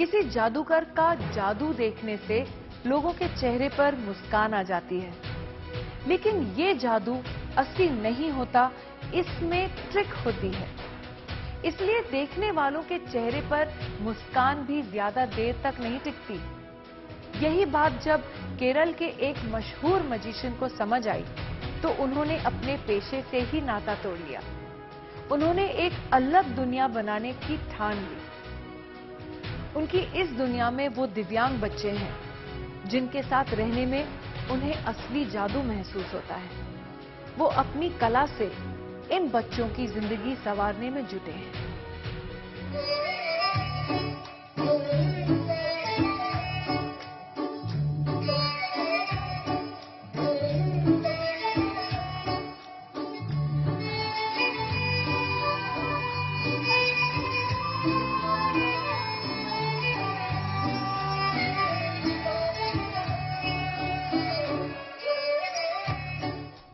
किसी जादूगर का जादू देखने से लोगों के चेहरे पर मुस्कान आ जाती है, लेकिन ये जादू असली नहीं होता, इसमें ट्रिक होती है। इसलिए देखने वालों के चेहरे पर मुस्कान भी ज्यादा देर तक नहीं टिकती। यही बात जब केरल के एक मशहूर मैजिशियन को समझ आई तो उन्होंने अपने पेशे से ही नाता तोड़ लिया। उन्होंने एक अलग दुनिया बनाने की ठान ली। उनकी इस दुनिया में वो दिव्यांग बच्चे हैं जिनके साथ रहने में उन्हें असली जादू महसूस होता है। वो अपनी कला से इन बच्चों की जिंदगी संवारने में जुटे हैं।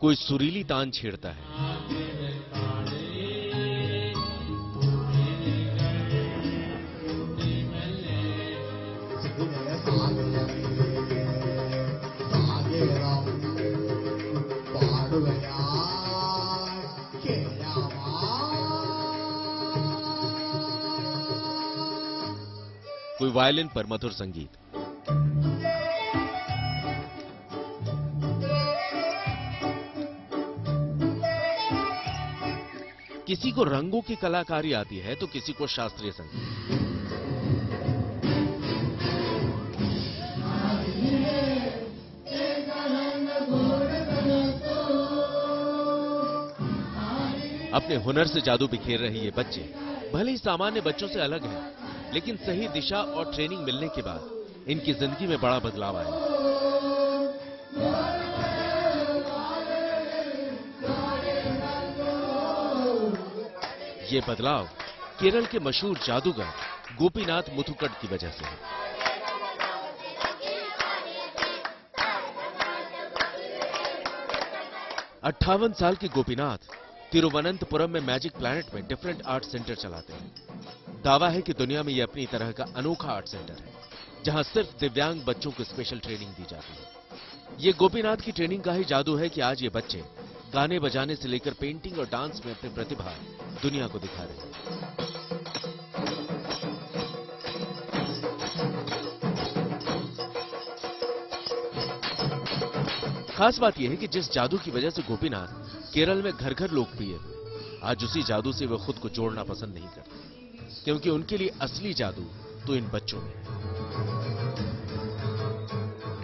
कोई सुरीली तान छेड़ता है, कोई वायलिन पर मधुर संगीत, किसी को रंगों की कलाकारी आती है तो किसी को शास्त्रीय संगीत। अपने हुनर से जादू बिखेर रहे ये बच्चे भले ही सामान्य बच्चों से अलग हैं, लेकिन सही दिशा और ट्रेनिंग मिलने के बाद इनकी जिंदगी में बड़ा बदलाव आया। ये बदलाव केरल के मशहूर जादूगर गोपीनाथ मुथुकड की वजह से है। अट्ठावन साल के गोपीनाथ तिरुवनंतपुरम में मैजिक प्लैनेट में डिफरेंट आर्ट सेंटर चलाते हैं। दावा है कि दुनिया में यह अपनी तरह का अनोखा आर्ट सेंटर है, जहां सिर्फ दिव्यांग बच्चों को स्पेशल ट्रेनिंग दी जाती है। ये गोपीनाथ की ट्रेनिंग का ही जादू है कि आज ये बच्चे गाने बजाने से लेकर पेंटिंग और डांस में अपनी प्रतिभा दुनिया को दिखा रहे हैं। खास बात यह है कि जिस जादू की वजह से गोपीनाथ केरल में घर घर लोकप्रिय थे, आज उसी जादू से वे खुद को जोड़ना पसंद नहीं करते, क्योंकि उनके लिए असली जादू तो इन बच्चों में है।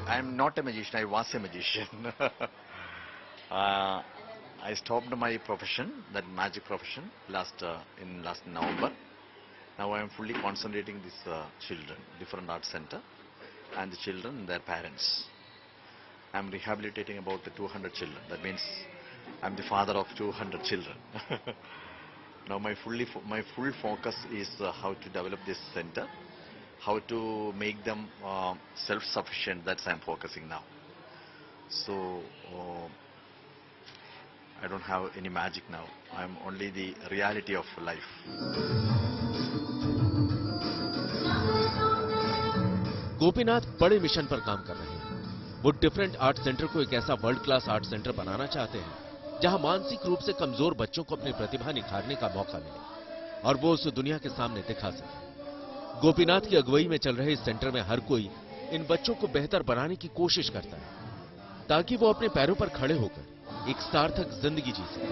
I am not a magician, I was a magician. I stopped my profession, that magic profession, last November. Now I am fully concentrating this children, different art center, and the children and their parents. I am rehabilitating about the 200 children. That means I am the father of 200 children. Now my full focus is how to develop this center, how to make them self-sufficient. That's I am focusing now. So. I don't have any magic now. I am only the reality of life. Gopinath बड़े mission पर काम कर रहे हैं। वो different art centre को एक ऐसा वर्ल्ड क्लास आर्ट सेंटर बनाना चाहते हैं जहां मानसिक रूप से कमजोर बच्चों को अपनी प्रतिभा निखारने का मौका मिले और वो उसे दुनिया के सामने दिखा सके। गोपीनाथ की अगुवाई में चल रहे इस सेंटर में हर कोई इन बच्चों को बेहतर बनाने की कोशिश करता है ताकि वो अपने पैरों पर खड़े होकर एक सार्थक जिंदगी जी सके।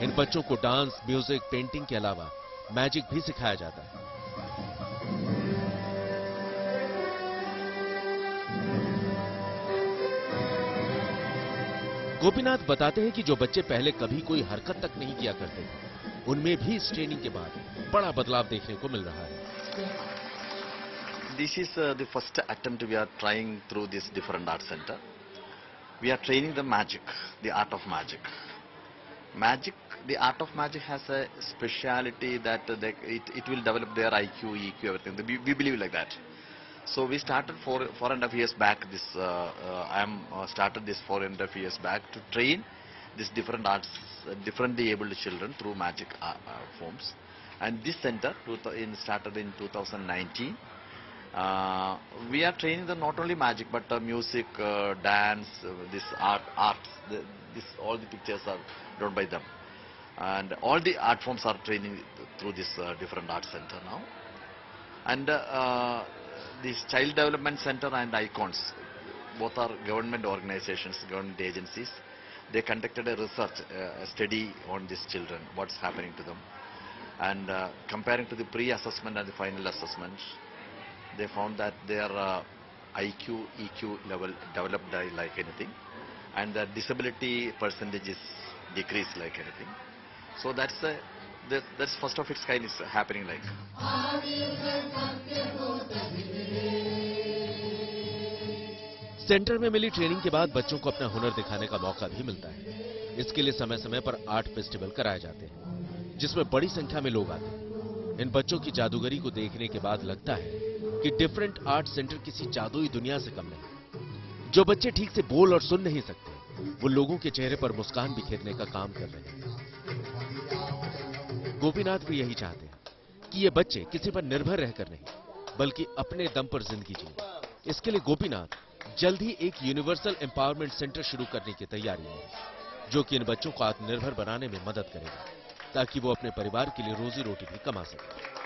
इन बच्चों को डांस, म्यूजिक, पेंटिंग के अलावा मैजिक भी सिखाया जाता है। गोपीनाथ बताते हैं कि जो बच्चे पहले कभी कोई हरकत तक नहीं किया करते थे, उनमें भी इस ट्रेनिंग के बाद बड़ा बदलाव देखने को मिल रहा है। This is the first attempt we are trying through this different art center. We are training the magic, the art of magic. The art of magic has a speciality that it will develop their IQ, EQ, everything. We believe like that. So we started 4.5 years back. I am started this 4.5 years back to train these different arts, differently abled children through magic forms. And this center started in 2019. We are training them not only magic but music, dance, this arts. All the pictures are done by them, and all the art forms are training through this different art center now. And this Child Development Center and Icons, both are government organizations, government agencies. They conducted a research, a study on these children, what's happening to them. And comparing to the pre-assessment and the final assessment, they found that their IQ, EQ level developed like anything, and the disability percentage is decreased like anything. So that's first of its kind is happening like. Centre में मिली training के बाद बच्चों को अपना हुनर दिखाने का मौका भी मिलता है। इसके लिए समय समय पर आर्ट फेस्टिवल कराए जाते हैं, जिसमें बड़ी संख्या में लोग आते हैं। इन बच्चों की जादूगरी को देखने के बाद लगता है कि डिफरेंट आर्ट सेंटर किसी जादुई दुनिया से कम नहीं। जो बच्चे ठीक से बोल और सुन नहीं सकते, वो लोगों के चेहरे पर मुस्कान बिखेरने का काम कर रहे हैं। गोपीनाथ भी यही चाहते हैं कि ये बच्चे किसी पर निर्भर रहकर नहीं, बल्कि अपने दम पर जिंदगी जिए। इसके लिए गोपीनाथ जल्द ही एक यूनिवर्सल एम्पावरमेंट सेंटर शुरू करने की तैयारी में है, जो कि इन बच्चों को आत्मनिर्भर बनाने में मदद करेगा, ताकि वो अपने परिवार के लिए रोजी रोटी भी कमा सकें।